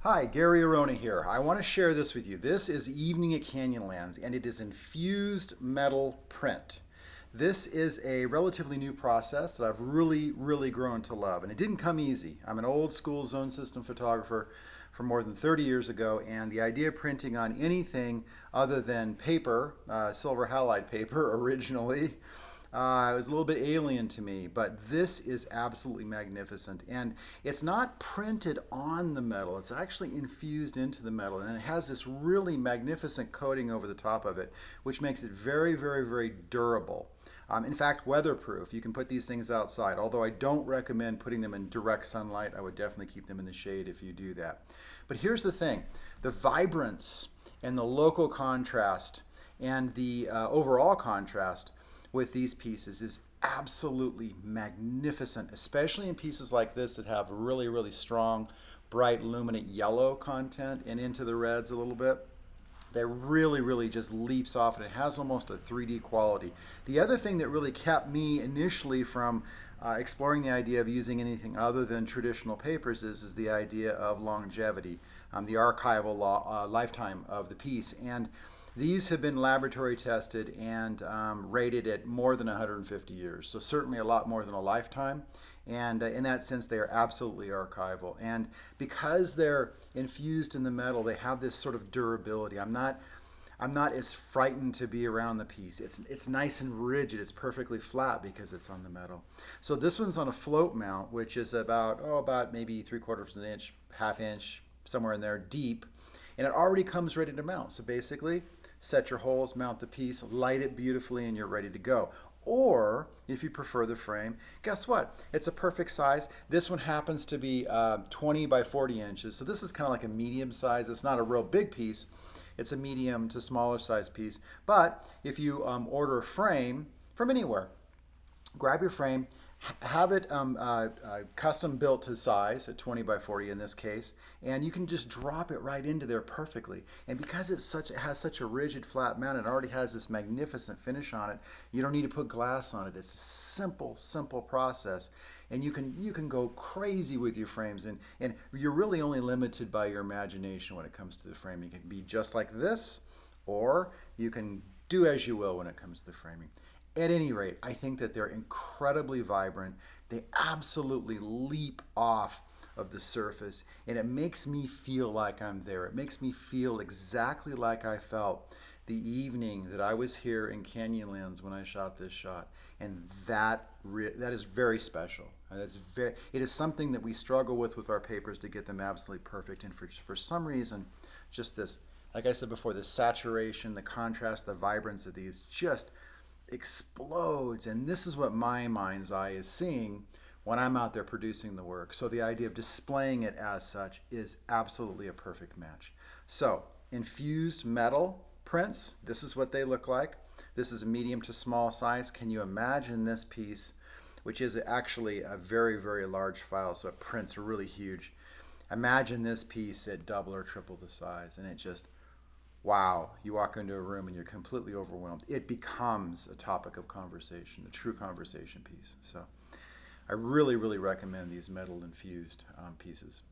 Hi, Gary Arona here. I want to share this with you. This is Evening at Canyonlands, and it is infused metal print. This is a relatively new process that I've really grown to love, and it didn't come easy. I'm an old school zone system photographer from more than 30 years ago, and the idea of printing on anything other than paper, silver halide paper originally, it was a little bit alien to me, but this is absolutely magnificent. And it's not printed on the metal, it's actually infused into the metal. And it has this really magnificent coating over the top of it, which makes it very durable. In fact, weatherproof. You can put these things outside, although I don't recommend putting them in direct sunlight. I would definitely keep them in the shade if you do that. But here's the thing, the vibrance and the local contrast and the overall contrast with these pieces is absolutely magnificent, especially in pieces like this that have really strong, bright, luminant yellow content and into the reds a little bit. That really just leaps off, and it has almost a 3D quality. The other thing that really kept me initially from exploring the idea of using anything other than traditional papers is the idea of longevity, the archival lifetime of the piece. And these have been laboratory tested and rated at more than 150 years, so certainly a lot more than a lifetime. And in that sense, they are absolutely archival. And because they're infused in the metal, they have this sort of durability. I'm not as frightened to be around the piece. It's nice and rigid. It's perfectly flat because it's on the metal. So this one's on a float mount, which is about maybe 3/4 of an inch, half inch, somewhere in there deep. And it already comes ready to mount. So basically, set your holes, mount the piece, light it beautifully, and you're ready to go. Or, if you prefer the frame, guess what? It's a perfect size. This one happens to be 20 by 40 inches. So this is kind of like a medium size. It's not a real big piece. It's a medium to smaller size piece. But if you order a frame from anywhere, grab your frame, have it custom built to size at 20 by 40 in this case, and you can just drop it right into there perfectly. And because it has such a rigid flat mount, it already has this magnificent finish on it. You don't need to put glass on it. It's a simple process, and you can go crazy with your frames, and you're really only limited by your imagination when it comes to the framing. It can be just like this, or you can do as you will when it comes to the framing. At any rate, I think that they're incredibly vibrant. They absolutely leap off of the surface, and it makes me feel like I'm there. It makes me feel exactly like I felt the evening that I was here in Canyonlands when I shot this shot. And that is very special. It is something that we struggle with our papers to get them absolutely perfect. And for some reason, just this, like I said before, the saturation, the contrast, the vibrance of these just explodes. And this is what my mind's eye is seeing when I'm out there producing the work. So the idea of displaying it as such is absolutely a perfect match. So infused metal prints, this is what they look like. This is a medium to small size. Can you imagine this piece, which is actually a very large file, so it prints really huge. Imagine this piece at double or triple the size, and it just, wow, you walk into a room and you're completely overwhelmed. It becomes a topic of conversation, a true conversation piece. So I really recommend these metal infused pieces.